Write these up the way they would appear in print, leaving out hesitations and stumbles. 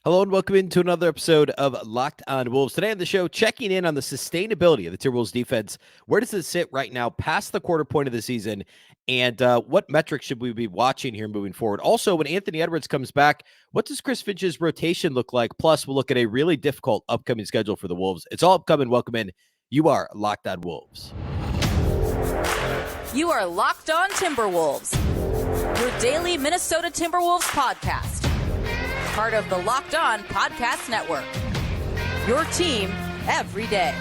Hello and welcome into another episode of Locked On Wolves. Today on the show, checking in on the sustainability of the Timberwolves defense. Where does it sit right now past the quarter point of the season? And what metrics should we be watching here moving forward? Also, when Anthony Edwards comes back, what does Chris Finch's rotation look like? Plus, we'll look at a really difficult upcoming schedule for the Wolves. It's all upcoming. Welcome in. You are Locked On Wolves. You are Locked On Timberwolves, your daily Minnesota Timberwolves podcast. Part of the Locked On Podcast Network. Your team every day.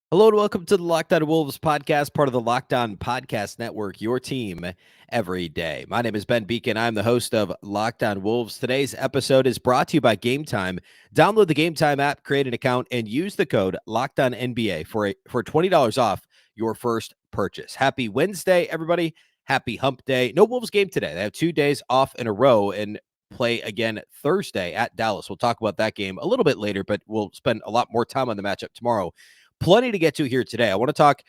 Hello and welcome to the Locked On Wolves podcast, part of the Locked On Podcast Network, your team every day. My name is Ben Beecken. I'm the host of Locked On Wolves. Today's episode is brought to you by Gametime. Download the Gametime app, create an account, and use the code LOCKEDONNBA for $20 off your first purchase. Happy Wednesday, everybody. Happy hump day. No Wolves game today. They have 2 days off in a row and play again Thursday at Dallas. We'll talk about that game a little bit later, but we'll spend a lot more time on the matchup tomorrow. Plenty to get to here today. I want to talk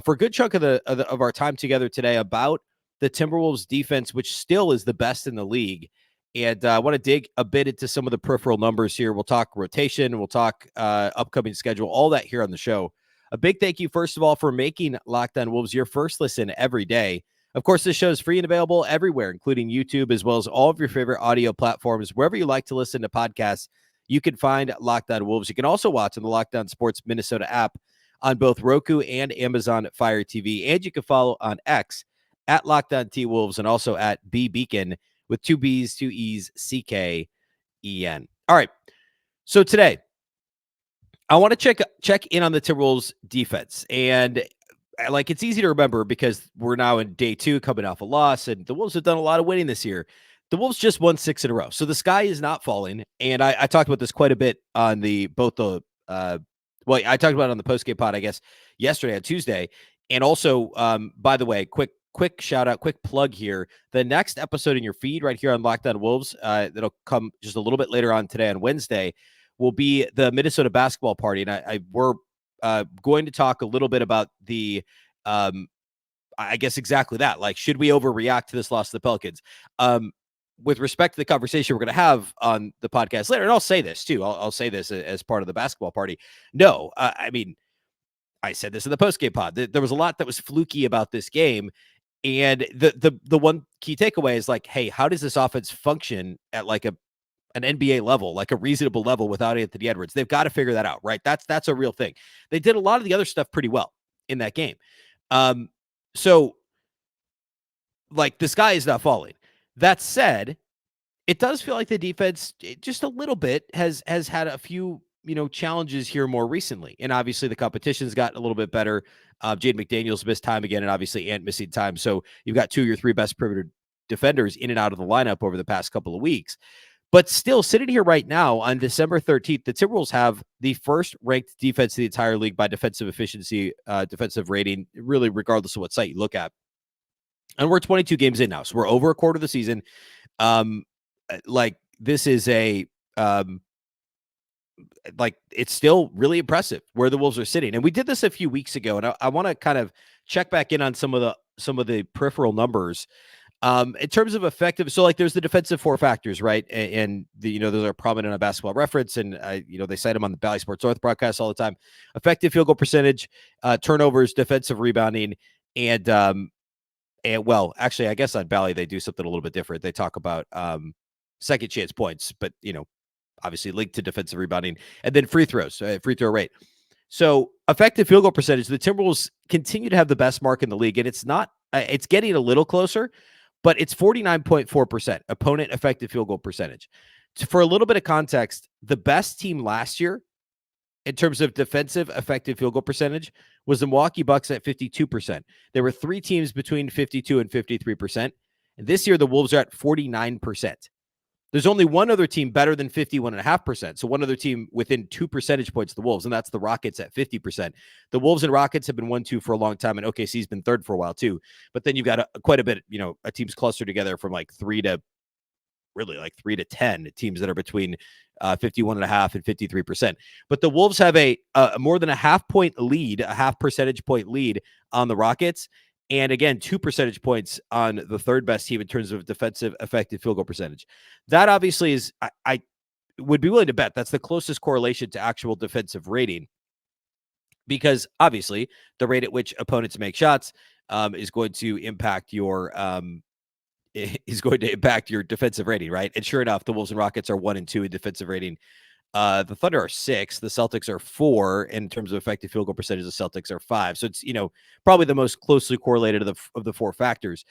for a good chunk of our time together today about the Timberwolves defense, which still is the best in the league. And I want to dig a bit into some of the peripheral numbers here. We'll talk rotation. We'll talk upcoming schedule, all that here on the show. A big thank you, first of all, for making Locked On Wolves your first listen every day. Of course, this show is free and available everywhere, including YouTube, as well as all of your favorite audio platforms. Wherever you like to listen to podcasts, you can find Locked On Wolves. You can also watch on the Locked On Sports Minnesota app on both Roku and Amazon Fire TV. And you can follow on X at Locked On T Wolves and also at Beecken with 2 B's, 2 E's, CKEN. All right. So today, I want to check in on the Timberwolves defense. And it's easy to remember because we're now in day 2 coming off a loss, and the Wolves have done a lot of winning this year. The Wolves just won 6 in a row. So the sky is not falling. And I talked about this quite a bit on I talked about it on the postgame pod, I guess, yesterday on Tuesday. And also, by the way, quick shout out, quick plug here. The next episode in your feed right here on Locked On Wolves, that'll come just a little bit later on today on Wednesday, will be the Minnesota basketball party. And we're going to talk a little bit about the, I guess exactly that. Like, should we overreact to this loss to the Pelicans? With respect to the conversation we're going to have on the podcast later, and I'll say this too. I'll say this as part of the basketball party. No, I mean, I said this in the postgame pod. There was a lot that was fluky about this game, and the one key takeaway is like, hey, how does this offense function at like an NBA level, like a reasonable level without Anthony Edwards? They've got to figure that out, right? That's a real thing. They did a lot of the other stuff pretty well in that game. So like the sky is not falling. That said, it does feel like the defense just a little bit has had a few, challenges here more recently. And obviously the competition's gotten a little bit better. Jaden McDaniels missed time again, and obviously Ant missing time. So you've got 2 of your 3 best perimeter defenders in and out of the lineup over the past couple of weeks. But still, sitting here right now on December 13th, the Timberwolves have the first ranked defense in the entire league by defensive efficiency, defensive rating, really regardless of what site you look at. And we're 22 games in now. So we're over a quarter of the season. This is it's still really impressive where the Wolves are sitting. And we did this a few weeks ago, and I want to kind of check back in on some of the peripheral numbers. In terms of effective, so like there's the defensive 4 factors, right? And those are prominent on Basketball Reference, and they cite them on the Bally Sports North broadcast all the time. Effective field goal percentage, turnovers, defensive rebounding, and well, actually, I guess on Bally they do something a little bit different. They talk about second chance points, but obviously linked to defensive rebounding, and then free throws, free throw rate. So effective field goal percentage, the Timberwolves continue to have the best mark in the league, and it's not. It's getting a little closer, but it's 49.4% opponent effective field goal percentage. For a little bit of context, the best team last year in terms of defensive effective field goal percentage was the Milwaukee Bucks at 52%. There were 3 teams between 52 and 53%. And this year, the Wolves are at 49%. There's only one other team better than 51.5%. So one other team within 2 percentage points of the Wolves, and that's the Rockets at 50%. The Wolves and Rockets have been 1-2 for a long time, and OKC's been 3rd for a while too. But then you've got quite a bit, a team's clustered together from like 3 to really like 3 to 10 teams that are between 51.5 and 53%. But the Wolves have a more than a half percentage point lead on the Rockets. And again, 2 percentage points on the third best team in terms of defensive effective field goal percentage. That obviously is, I would be willing to bet that's the closest correlation to actual defensive rating, because obviously the rate at which opponents make shots is going to impact your defensive rating, right? And sure enough, the Wolves and Rockets are 1 and 2 in defensive rating. The Thunder are 6. The Celtics are 4 in terms of effective field goal percentage. The Celtics are 5. So it's, probably the most closely correlated of the 4 factors.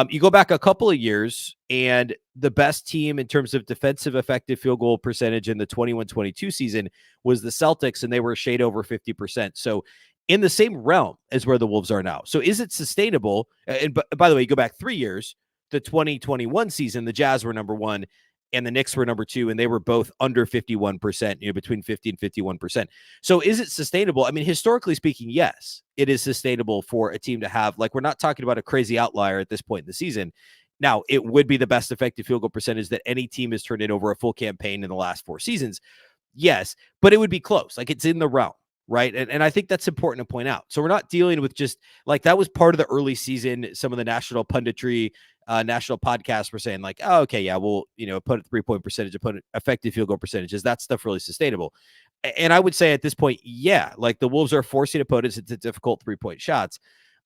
You go back a couple of years, and the best team in terms of defensive effective field goal percentage in the 21-22 season was the Celtics, and they were a shade over 50%. So in the same realm as where the Wolves are now. So is it sustainable? And by the way, you go back 3 years, the 2021 season, the Jazz were number 1 and the Knicks were number 2, and they were both under 51%, between 50 and 51%. So is it sustainable? I mean, historically speaking, yes, it is sustainable for a team to have, like, we're not talking about a crazy outlier at this point in the season. Now, it would be the best effective field goal percentage that any team has turned in over a full campaign in the last 4 seasons. Yes, but it would be close. Like, it's in the realm, right? And I think that's important to point out. So we're not dealing with just, like, that was part of the early season. Some of the national punditry, national podcasts were saying, like, oh, okay, yeah, well, opponent 3-point percentage, opponent effective field goal percentages, that stuff really sustainable. And I would say at this point, yeah, like, the Wolves are forcing opponents into difficult 3-point shots.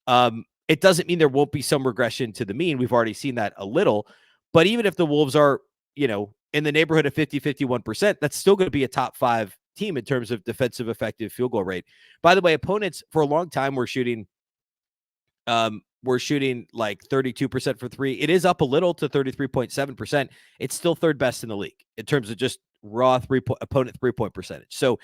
It doesn't mean there won't be some regression to the mean. We've already seen that a little. But even if the Wolves are, in the neighborhood of 50, 51%, that's still going to be a top 5 team in terms of defensive effective field goal rate. By the way, opponents for a long time were shooting like 32% for 3. It is up a little to 33.7%. It's still third best in the league in terms of just raw opponent 3-point percentage. So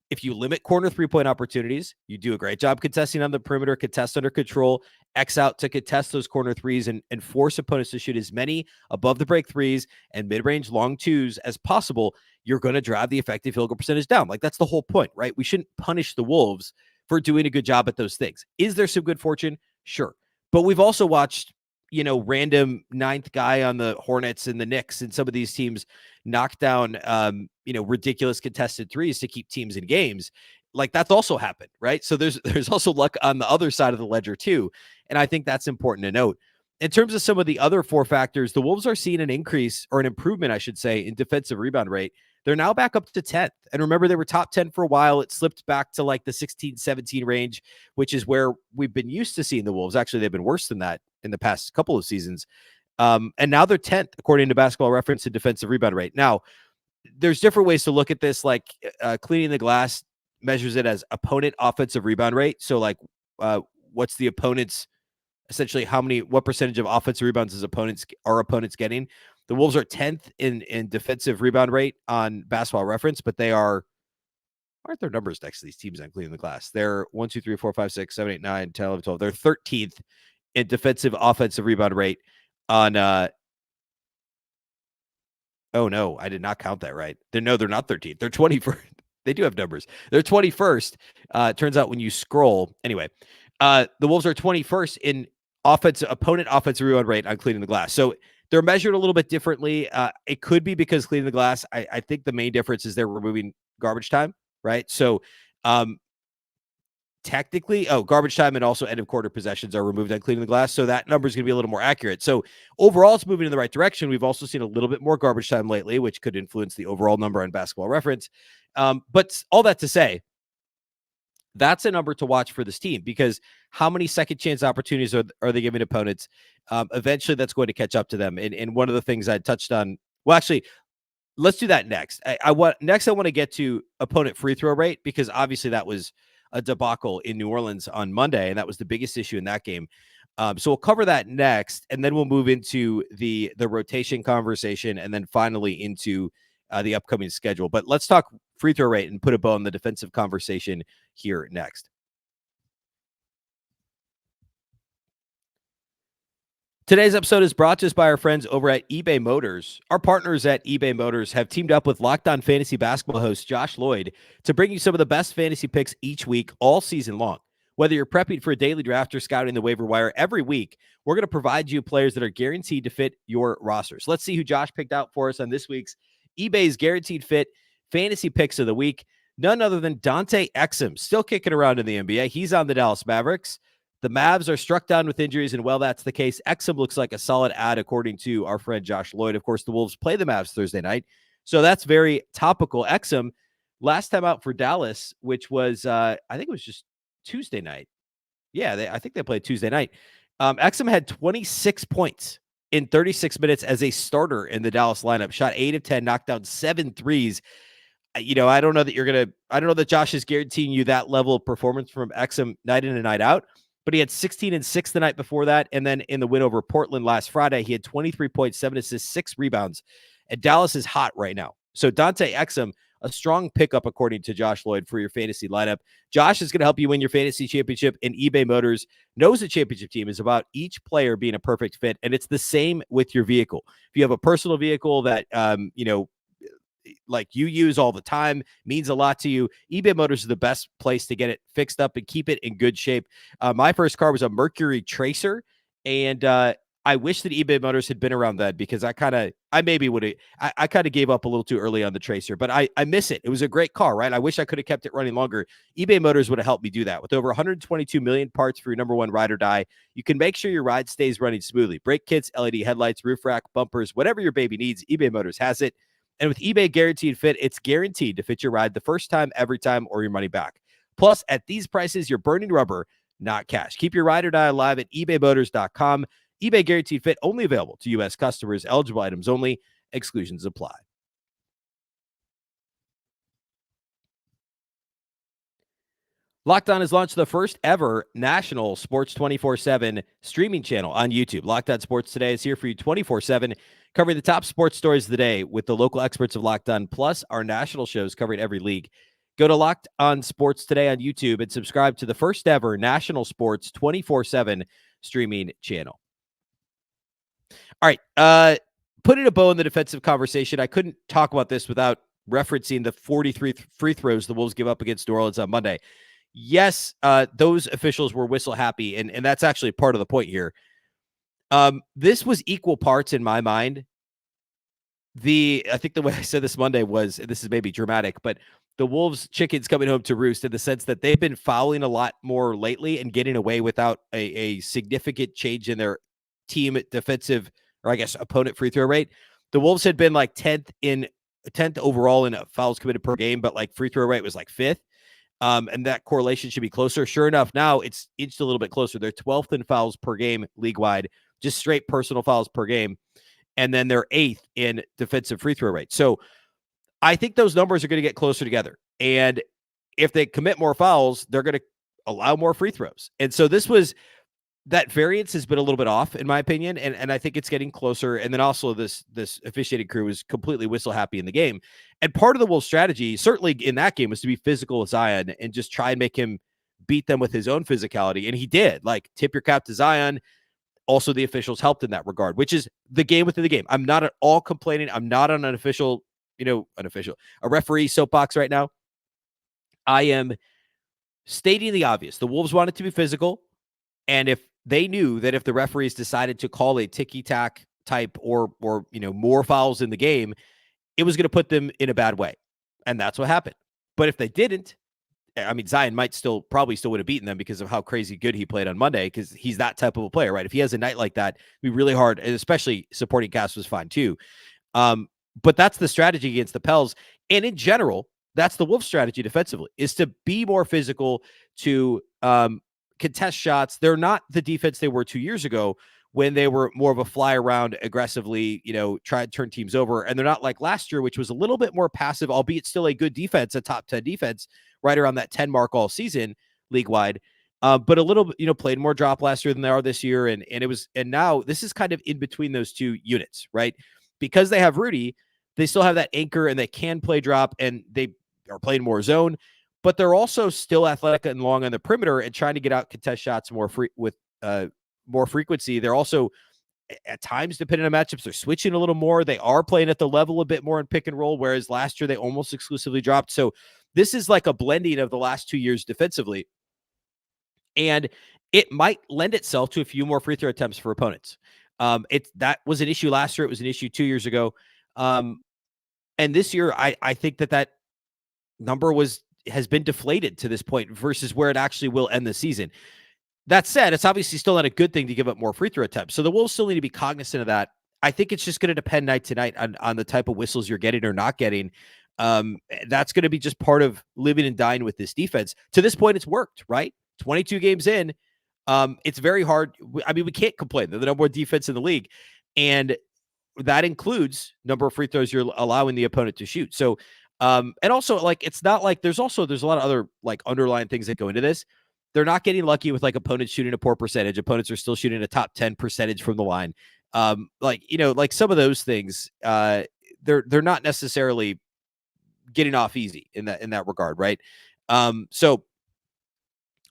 if you limit corner 3-point opportunities, you do a great job contesting on the perimeter, contest under control, X out to contest those corner 3s and force opponents to shoot as many above the break 3s and mid-range long 2s as possible, you're going to drive the effective field goal percentage down. Like, that's the whole point, right? We shouldn't punish the Wolves for doing a good job at those things. Is there some good fortune? Sure. But we've also watched, random 9th guy on the Hornets and the Knicks and some of these teams knock down, ridiculous contested 3s to keep teams in games. Like, that's also happened, right? So there's also luck on the other side of the ledger too. And I think that's important to note. In terms of some of the other 4 factors, the Wolves are seeing an increase, or an improvement, I should say, in defensive rebound rate. They're now back up to 10th. And remember, they were top 10 for a while. It slipped back to like the 16, 17 range, which is where we've been used to seeing the Wolves. Actually, they've been worse than that in the past couple of seasons. And now they're 10th, according to Basketball Reference, in defensive rebound rate. Now, there's different ways to look at this. Like, Cleaning the Glass measures it as opponent offensive rebound rate. So, like, what's the opponent's, essentially, what percentage of offensive rebounds is opponents getting? The Wolves are 10th in defensive rebound rate on Basketball Reference, but they aren't their numbers next to these teams on Cleaning the Glass? They're 1, 2, 3, 4, 5, 6, 7, 8, 9, 10, 11, 12. They're 13th in defensive offensive rebound rate on oh no, I did not count that right. They're not 13th. They're 21st. They do have numbers. They're 21st. Turns out when you scroll. Anyway, the Wolves are 21st in opponent offensive rebound rate on Cleaning the Glass. So they're measured a little bit differently. It could be because Cleaning the Glass, I think the main difference is they're removing garbage time, right? So technically, garbage time and also end of quarter possessions are removed on Cleaning the Glass. So that number is going to be a little more accurate. So overall, it's moving in the right direction. We've also seen a little bit more garbage time lately, which could influence the overall number on Basketball Reference. But all that to say, that's a number to watch for this team, because how many second chance opportunities are they giving opponents? Eventually, that's going to catch up to them. And one of the things I touched on, well, actually, let's do that next. I want to get to opponent free throw rate, because obviously that was a debacle in New Orleans on Monday, and that was the biggest issue in that game. So we'll cover that next, and then we'll move into the rotation conversation, and then finally into the upcoming schedule. But let's talk free throw rate and put a bow on the defensive conversation here next. Today's episode is brought to us by our friends over at eBay Motors. Our partners at eBay Motors have teamed up with Locked On Fantasy Basketball host Josh Lloyd to bring you some of the best fantasy picks each week, all season long. Whether you're prepping for a daily draft or scouting the waiver wire, every week, we're going to provide you players that are guaranteed to fit your rosters. Let's see who Josh picked out for us on this week's eBay's Guaranteed Fit Fantasy Picks of the Week. None other than Dante Exum, still kicking around in the NBA. He's on the Dallas Mavericks. The Mavs are struck down with injuries, and while that's the case, Exum looks like a solid add, according to our friend Josh Lloyd. Of course, the Wolves play the Mavs Thursday night, so that's very topical. Exum, last time out for Dallas, which was, I think it was just Tuesday night. Yeah, I think they played Tuesday night. Exum had 26 points in 36 minutes as a starter in the Dallas lineup, shot 8 of 10, knocked down 7 threes. I don't know that Josh is guaranteeing you that level of performance from Exum night in and night out, but he had 16 and 6 the night before that. And then in the win over Portland last Friday, he had 23.7 assists, 6 rebounds. And Dallas is hot right now. So Dante Exum, a strong pickup, according to Josh Lloyd, for your fantasy lineup. Josh is going to help you win your fantasy championship, and eBay Motors knows the championship team is about each player being a perfect fit. And it's the same with your vehicle. If you have a personal vehicle that, like you use all the time, means a lot to you, eBay Motors is the best place to get it fixed up and keep it in good shape. My first car was a Mercury Tracer, and I wish that eBay Motors had been around then, because I kind of gave up a little too early on the Tracer, but I miss it. It was a great car, right? I wish I could have kept it running longer. eBay Motors would have helped me do that. With over 122 million parts for your number one ride or die, you can make sure your ride stays running smoothly. Brake kits, LED headlights, roof rack, bumpers, whatever your baby needs, eBay Motors has it. And with eBay Guaranteed Fit, it's guaranteed to fit your ride the first time, every time, or your money back. Plus, at these prices, you're burning rubber, not cash. Keep your ride or die alive at ebaymotors.com. eBay Guaranteed Fit, only available to U.S. customers. Eligible items only. Exclusions apply. Locked On has launched the first ever national Sports 24/7 streaming channel on YouTube. Locked On Sports Today is here for you 24/7, covering the top sports stories of the day with the local experts of Locked On, plus our national shows covering every league. Go to Locked On Sports Today on YouTube and subscribe to the first ever national sports 24/7 streaming channel. All right, putting a bow in the defensive conversation, I couldn't talk about this without referencing the 43 free throws the Wolves give up against New Orleans on Monday. Yes, those officials were whistle happy, and that's actually part of the point here. This was equal parts in my mind. I think the way I said this Monday was, this is maybe dramatic, but the Wolves chickens coming home to roost, in the sense that they've been fouling a lot more lately and getting away without a significant change in their team defensive, or I guess opponent free throw rate. The Wolves had been like 10th overall in fouls committed per game, but like free throw rate was like 5th. And that correlation should be closer. Sure enough, now it's inched a little bit closer. They're 12th in fouls per game league-wide, just straight personal fouls per game. And then they're 8th in defensive free throw rate. So I think those numbers are going to get closer together. And if they commit more fouls, they're going to allow more free throws. And so that variance has been a little bit off, in my opinion, and I think it's getting closer. And then also this officiating crew is completely whistle happy in the game. And part of the Wolves' strategy, certainly in that game, was to be physical with Zion and just try and make him beat them with his own physicality. And he did. Like, tip your cap to Zion. Also, the officials helped in that regard, which is the game within the game. I'm not at all complaining. I'm not on a referee soapbox right now. I am stating the obvious. The Wolves wanted to be physical. And if they knew that if the referees decided to call a ticky-tack type or more fouls in the game, it was going to put them in a bad way. And that's what happened. But if they didn't, I mean, Zion probably still would have beaten them because of how crazy good he played on Monday, because he's that type of a player, right? If he has a night like that, it'd be really hard, and especially supporting cast was fine too. But that's the strategy against the Pels. And in general, that's the Wolves' strategy defensively, is to be more physical, to contest shots. They're not the defense they were 2 years ago, when they were more of a fly around aggressively, try to turn teams over. And they're not like last year, which was a little bit more passive, albeit still a good defense, a top 10 defense, right around that 10 mark all season league wide. But a little, played more drop last year than they are this year. And now this is kind of in between those two units, right? Because they have Rudy, they still have that anchor and they can play drop, and they are playing more zone, but they're also still athletic and long on the perimeter and trying to get out contest shots more more frequency. They're also, at times, depending on matchups, they're switching a little more. They are playing at the level a bit more in pick and roll, whereas last year they almost exclusively dropped. So this is like a blending of the last 2 years defensively. And it might lend itself to a few more free throw attempts for opponents. That was an issue last year. It was an issue 2 years ago. And this year, I think that number has been deflated to this point versus where it actually will end the season. That said, it's obviously still not a good thing to give up more free throw attempts. So the Wolves still need to be cognizant of that. I think it's just going to depend night to night on the type of whistles you're getting or not getting. That's going to be just part of living and dying with this defense. To this point, it's worked, right? 22 games in. It's very hard. I mean, we can't complain. They're the number one defense in the league. And that includes number of free throws you're allowing the opponent to shoot. So, and also, like, it's not like there's a lot of other like underlying things that go into this. They're not getting lucky with like opponents shooting a poor percentage. Opponents are still shooting a top 10 percentage from the line. Like some of those things, they're not necessarily getting off easy in that regard, right? So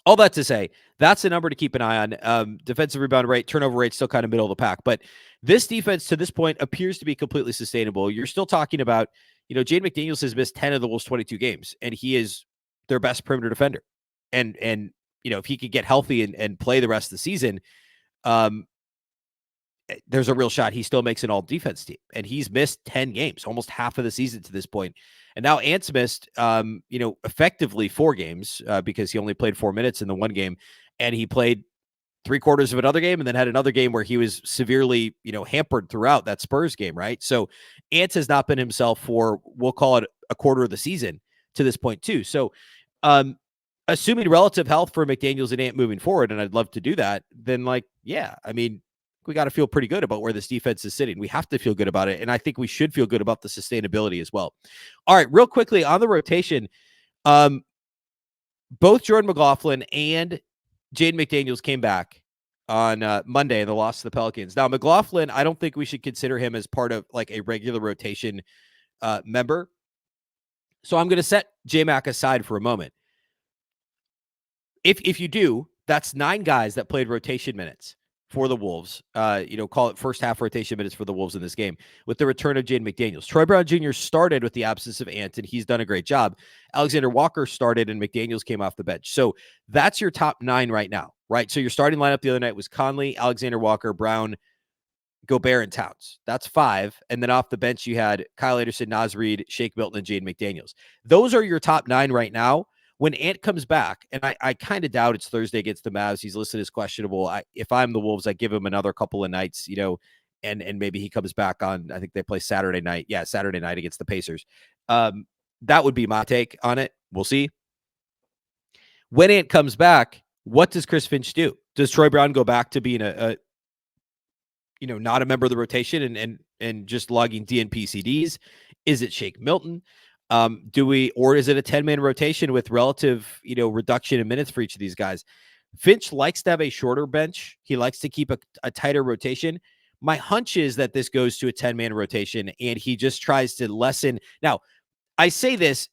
all that to say, that's the number to keep an eye on. Defensive rebound rate, turnover rate, still kind of middle of the pack. But this defense to this point appears to be completely sustainable. You're still talking about, Jaden McDaniels has missed 10 of the Wolves' 22 games, and he is their best perimeter defender. And if he could get healthy and play the rest of the season, there's a real shot he still makes an all-defense team. And he's missed 10 games, almost half of the season to this point. And now Ant's missed, effectively 4 games because he only played 4 minutes in the one game. And he played 3/4 of another game and then had another game where he was severely, hampered throughout that Spurs game, right? So Ant has not been himself for, we'll call it a quarter of the season to this point too. So assuming relative health for McDaniels and Ant moving forward, and I'd love to do that, then we got to feel pretty good about where this defense is sitting. We have to feel good about it. And I think we should feel good about the sustainability as well. All right, real quickly on the rotation, both Jordan McLaughlin and Jaden McDaniels came back on Monday in the loss to the Pelicans. Now, McLaughlin, I don't think we should consider him as part of like a regular rotation member. So I'm going to set J-Mac aside for a moment. If you do, that's 9 guys that played rotation minutes for the Wolves, call it first half rotation minutes for the Wolves in this game with the return of Jaden McDaniels. Troy Brown Jr. started with the absence of Ant, and he's done a great job. Alexander Walker started, and McDaniels came off the bench. So that's your top 9 right now, right? So your starting lineup the other night was Conley, Alexander Walker, Brown, Gobert, and Towns. That's 5. And then off the bench, you had Kyle Anderson, Naz Reid, Shake Milton, and Jaden McDaniels. Those are your top 9 right now. When Ant comes back, and I kind of doubt it's Thursday against the Mavs. He's listed as questionable. If I'm the Wolves, I give him another couple of nights, and maybe he comes back on, I think they play Saturday night. Yeah, Saturday night against the Pacers. That would be my take on it. We'll see. When Ant comes back, what does Chris Finch do? Does Troy Brown go back to being not a member of the rotation and just logging DNP CDs? Is it Shake Milton? Or is it a 10-man rotation with relative, reduction in minutes for each of these guys? Finch likes to have a shorter bench. He likes to keep a tighter rotation. My hunch is that this goes to a 10-man rotation and he just tries to lessen. Now, I say this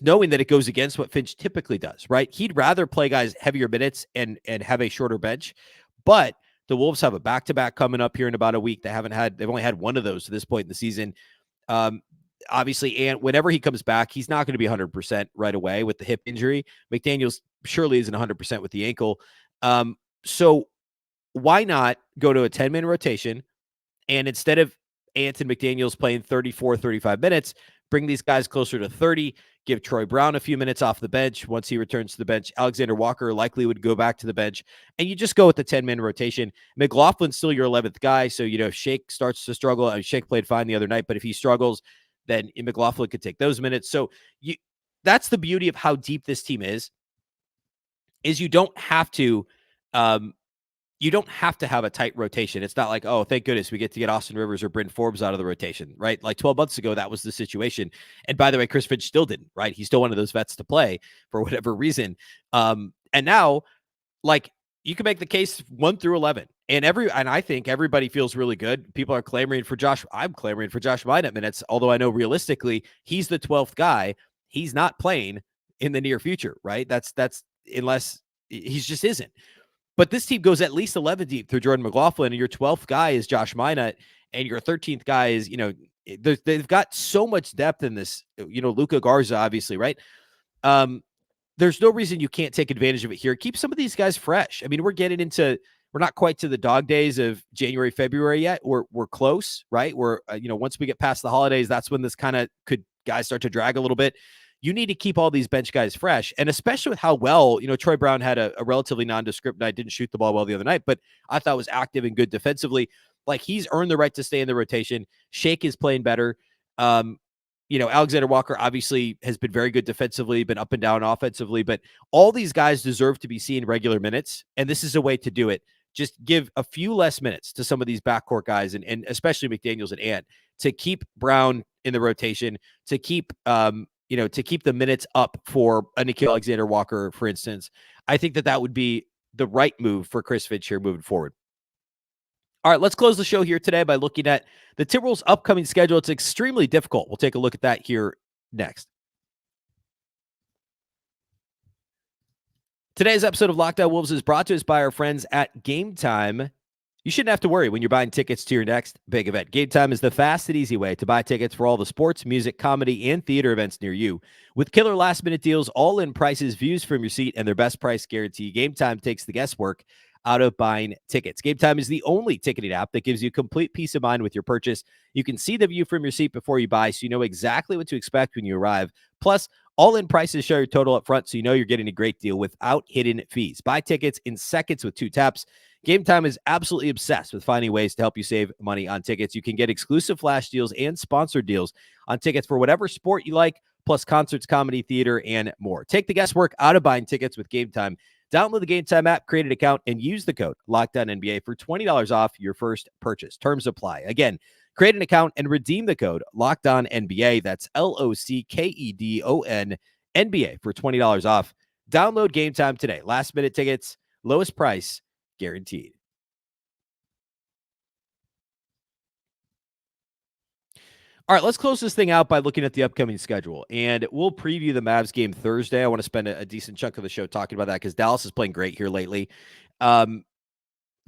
knowing that it goes against what Finch typically does, right? He'd rather play guys heavier minutes and have a shorter bench, but the Wolves have a back-to-back coming up here in about a week. They've only had one of those to this point in the season. Obviously, and whenever he comes back, he's not going to be 100% right away with the hip injury. McDaniels surely isn't 100% with the ankle. So why not go to a 10-man rotation and instead of Ant and McDaniels playing 34, 35 minutes, bring these guys closer to 30, give Troy Brown a few minutes off the bench. Once he returns to the bench, Alexander Walker likely would go back to the bench, and you just go with the 10-man rotation. McLaughlin's still your 11th guy, so, if Shake starts to struggle, Shake played fine the other night, but if he struggles, then McLaughlin could take those minutes. So that's the beauty of how deep this team is you don't have to have a tight rotation. It's not like, oh, thank goodness we get to get Austin Rivers or Bryn Forbes out of the rotation, right? Like 12 months ago, that was the situation. And by the way, Chris Finch still didn't, right? He's still one of those vets to play for whatever reason. And now, like, you can make the case 1 through 11. And I think everybody feels really good. People are clamoring for Josh. I'm clamoring for Josh Minott minutes, although I know realistically he's the 12th guy. He's not playing in the near future, right? That's unless he just isn't. But this team goes at least 11 deep through Jordan McLaughlin, and your 12th guy is Josh Minott, and your 13th guy is, they've got so much depth in this, Luka Garza, obviously, right? there's no reason you can't take advantage of it here. Keep some of these guys fresh. I mean, we're not quite to the dog days of January, February yet. We're close, right? We're, once we get past the holidays, that's when this kind of guys start to drag a little bit. You need to keep all these bench guys fresh. And especially with how well, Troy Brown had a relatively nondescript night, didn't shoot the ball well the other night, but I thought was active and good defensively. Like, he's earned the right to stay in the rotation. Shake is playing better. Alexander Walker obviously has been very good defensively, been up and down offensively, but all these guys deserve to be seeing regular minutes, and this is a way to do it. Just give a few less minutes to some of these backcourt guys, and especially McDaniels and Ant, to keep Brown in the rotation, to keep the minutes up for a Nickeil Alexander Walker, for instance. I think that would be the right move for Chris Finch here moving forward. All right, let's close the show here today by looking at the Timberwolves' upcoming schedule. It's extremely difficult. We'll take a look at that here next. Today's episode of Locked On Wolves is brought to us by our friends at Gametime. You shouldn't have to worry when you're buying tickets to your next big event. Gametime is the fast and easy way to buy tickets for all the sports, music, comedy, and theater events near you. With killer last-minute deals, all-in prices, views from your seat, and their best price guarantee, Gametime takes the guesswork out of buying tickets. Gametime is the only ticketing app that gives you complete peace of mind with your purchase. You can see the view from your seat before you buy, so you know exactly what to expect when you arrive. Plus, all-in prices show your total up front, so you know you're getting a great deal without hidden fees. Buy tickets in seconds with 2 taps. Gametime is absolutely obsessed with finding ways to help you save money on tickets. You can get exclusive flash deals and sponsored deals on tickets for whatever sport you like, plus concerts, comedy, theater, and more. Take the guesswork out of buying tickets with Gametime. Download the Gametime app, create an account, and use the code LOCKEDONNBA for $20 off your first purchase. Terms apply. Again, create an account and redeem the code LOCKEDONNBA. That's LOCKEDON NBA for $20 off. Download Gametime today. Last minute tickets, lowest price guaranteed. All right, let's close this thing out by looking at the upcoming schedule, and we'll preview the Mavs game Thursday. I want to spend a decent chunk of the show talking about that because Dallas is playing great here lately. The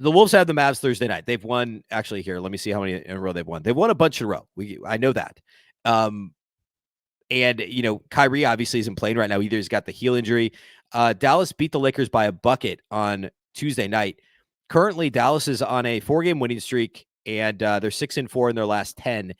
Wolves have the Mavs Thursday night. They've won, actually, here, let me see how many in a row they've won. They've won a bunch in a row. I know that. And, Kyrie obviously isn't playing right now either. He's got the heel injury. Dallas beat the Lakers by a bucket on Tuesday night. Currently, Dallas is on a 4-game winning streak, and they're 6-4 in their last 10.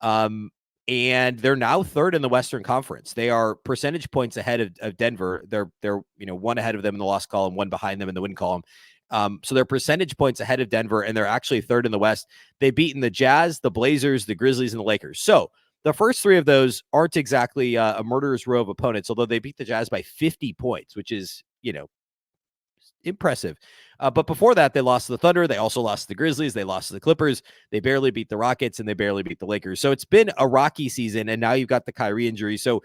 And they're now third in the Western Conference. They are percentage points ahead of Denver. They're one ahead of them in the loss column, one behind them in the win column. So they're percentage points ahead of Denver, and they're actually third in the West. They've beaten the Jazz, the Blazers, the Grizzlies, and the Lakers. So the first 3 of those aren't exactly a murderer's row of opponents, although they beat the Jazz by 50 points, which is, impressive. But before that, they lost to the Thunder. They also lost to the Grizzlies. They lost to the Clippers. They barely beat the Rockets, and they barely beat the Lakers. So it's been a rocky season, and now you've got the Kyrie injury. So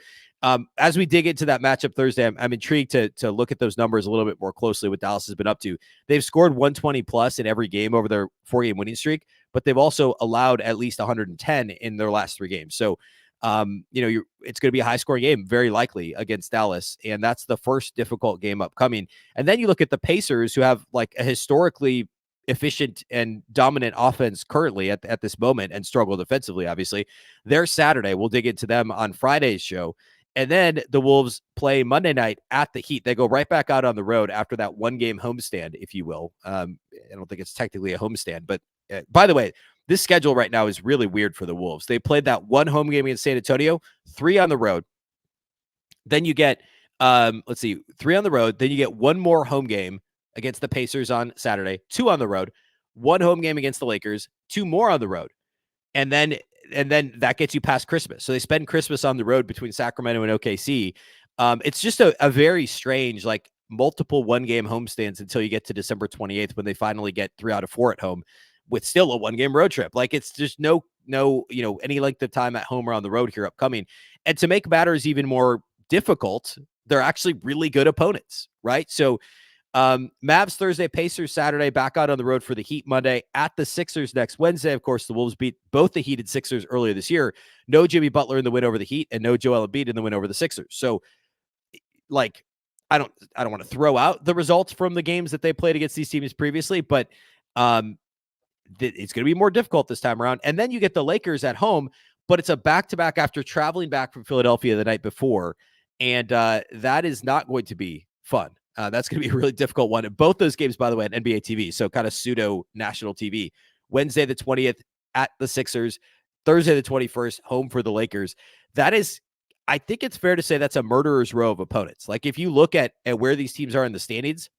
as we dig into that matchup Thursday, I'm intrigued to look at those numbers a little bit more closely, what Dallas has been up to. They've scored 120 plus in every game over their 4-game winning streak, but they've also allowed at least 110 in their last 3 games. So it's going to be a high-scoring game, very likely, against Dallas, and that's the first difficult game upcoming. And then you look at the Pacers, who have like a historically efficient and dominant offense currently at this moment, and struggle defensively, obviously. They're Saturday. We'll dig into them on Friday's show. And then the Wolves play Monday night at the Heat. They go right back out on the road after that 1-game homestand, if you will. I don't think it's technically a homestand, but by the way, this schedule right now is really weird for the Wolves. They played that 1 home game against San Antonio, 3 on the road. Then you get, 3 on the road. Then you get 1 more home game against the Pacers on Saturday, 2 on the road, 1 home game against the Lakers, 2 more on the road. And then that gets you past Christmas. So they spend Christmas on the road between Sacramento and OKC. It's just a very strange, like, multiple 1-game homestands until you get to December 28th when they finally get 3 out of 4 at home, with still a 1-game road trip. Like, it's just no, any length of time at home or on the road here upcoming. And to make matters even more difficult, they're actually really good opponents, right? So Mavs Thursday, Pacers Saturday, back out on the road for the Heat Monday, at the Sixers next Wednesday. Of course, the Wolves beat both the Heat and Sixers earlier this year. No Jimmy Butler in the win over the Heat, and no Joel Embiid in the win over the Sixers. So, like, I don't want to throw out the results from the games that they played against these teams previously, but it's going to be more difficult this time around. And then you get the Lakers at home, but it's a back-to-back after traveling back from Philadelphia the night before. And that is not going to be fun. That's going to be a really difficult one. And both those games, by the way, at NBA TV, so kind of pseudo national TV. Wednesday the 20th at the Sixers, Thursday the 21st, home for the Lakers. That is, I think it's fair to say that's a murderer's row of opponents. Like if you look at where these teams are in the standings,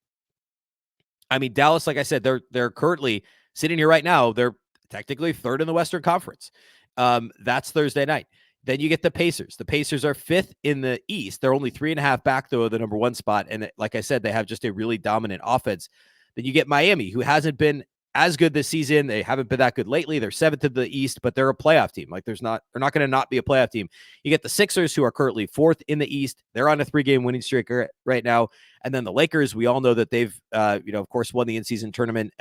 I mean, Dallas, like I said, they're currently sitting here right now. They're technically third in the Western Conference. That's Thursday night. Then you get the Pacers. The Pacers are fifth in the East. They're only 3.5 back, though, of the number one spot. And like I said, they have just a really dominant offense. Then you get Miami, who hasn't been as good this season. They haven't been that good lately. They're seventh in the East, but they're a playoff team. Like they're not going to not be a playoff team. You get the Sixers, who are currently fourth in the East. They're on a 3-game winning streak right now. And then the Lakers, we all know that they've, of course, won the in-season tournament.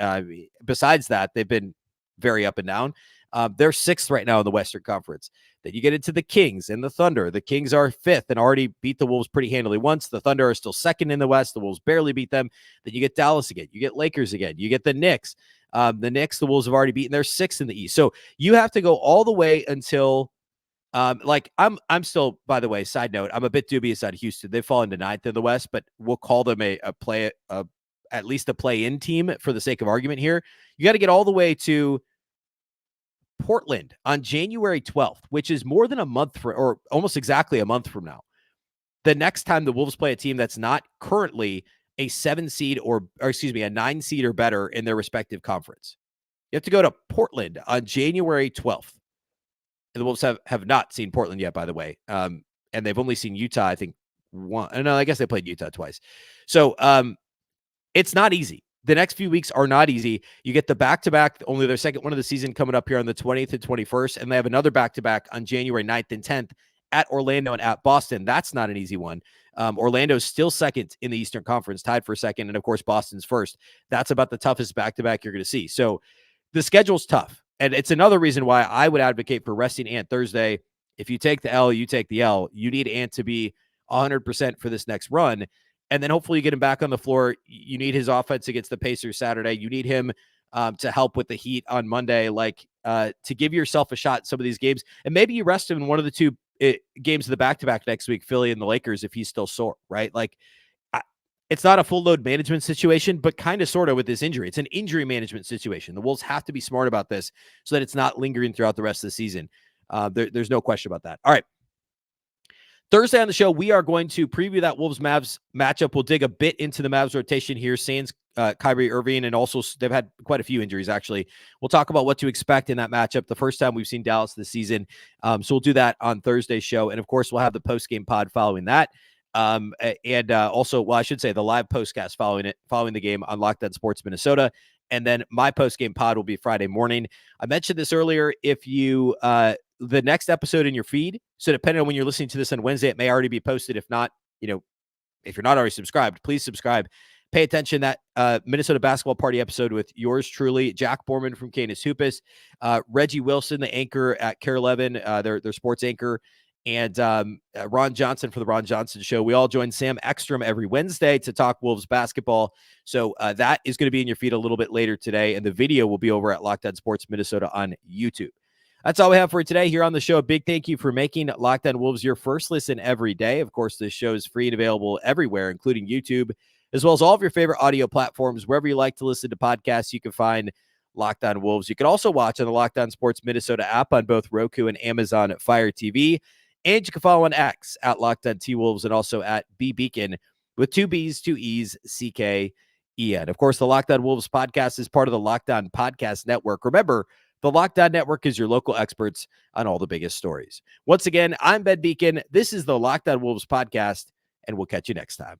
Besides that, they've been very up and down. They're sixth right now in the Western Conference. Then you get into the Kings and the Thunder. The Kings are fifth and already beat the Wolves pretty handily once. The Thunder are still second in the West. The Wolves barely beat them. Then you get Dallas again. You get Lakers again. You get the Knicks. The Knicks, the Wolves have already beaten. They're sixth in the East. So you have to go all the way until I'm still, by the way, side note, I'm a bit dubious on Houston. They've fallen to ninth in the West, but we'll call them at least a play-in team for the sake of argument here. You got to get all the way to Portland on January 12th, which is more than a month or almost exactly a month from now. The next time the Wolves play a team that's not currently a 7 seed or a 9 seed or better in their respective conference. You have to go to Portland on January 12th. And the Wolves have not seen Portland yet, by the way. And they've only seen Utah, I think, one. No, I guess they played Utah twice. So it's not easy. The next few weeks are not easy. You get the back-to-back, only their second one of the season coming up here on the 20th and 21st, and they have another back-to-back on January 9th and 10th at Orlando and at Boston. That's not an easy one. Orlando's still second in the Eastern Conference, tied for second, and of course, Boston's first. That's about the toughest back-to-back you're going to see. So the schedule's tough, and it's another reason why I would advocate for resting Ant Thursday. If you take the L, you take the L. You need Ant to be 100% for this next run. And then hopefully you get him back on the floor. You need his offense against the Pacers Saturday. You need him to help with the Heat on Monday, to give yourself a shot in some of these games. And maybe you rest him in one of the two games of the back-to-back next week, Philly and the Lakers, if he's still sore, right? It's not a full load management situation, but kind of sort of with this injury. It's an injury management situation. The Wolves have to be smart about this so that it's not lingering throughout the rest of the season. There's no question about that. All right. Thursday on the show, we are going to preview that Wolves-Mavs matchup. We'll dig a bit into the Mavs rotation here. Sans Kyrie Irving, and also they've had quite a few injuries, actually. We'll talk about what to expect in that matchup. The first time we've seen Dallas this season. So we'll do that on Thursday's show. And, of course, we'll have the post-game pod following that. Also, I should say the live postcast following the game on Locked On Sports Minnesota. And then my post-game pod will be Friday morning. I mentioned this earlier. If you the next episode in your feed, so depending on when you're listening to this on Wednesday, it may already be posted. If not, if you're not already subscribed, please subscribe. Pay attention that Minnesota basketball party episode with yours truly, Jack Borman from Canis Hoopus, Reggie Wilson, the anchor at Care 11, their sports anchor, and Ron Johnson for the Ron Johnson Show. We all join Sam Ekstrom every Wednesday to talk Wolves basketball. So that is going to be in your feed a little bit later today, and the video will be over at Locked On Sports Minnesota on YouTube. That's all we have for today here on the show. A big thank you for making Locked On Wolves your first listen every day. Of course, this show is free and available everywhere, including YouTube, as well as all of your favorite audio platforms. Wherever you like to listen to podcasts, you can find Locked On Wolves. You can also watch on the Locked On Sports Minnesota app on both Roku and Amazon Fire TV. And you can follow on X at Locked On T-Wolves and also at Beecken with 2 B's, 2 E's, C-K-E-N. Of course, the Locked On Wolves podcast is part of the Locked On Podcast Network. Remember, the Locked On Network is your local experts on all the biggest stories. Once again, I'm Ben Beecken. This is the Locked On Wolves podcast, and we'll catch you next time.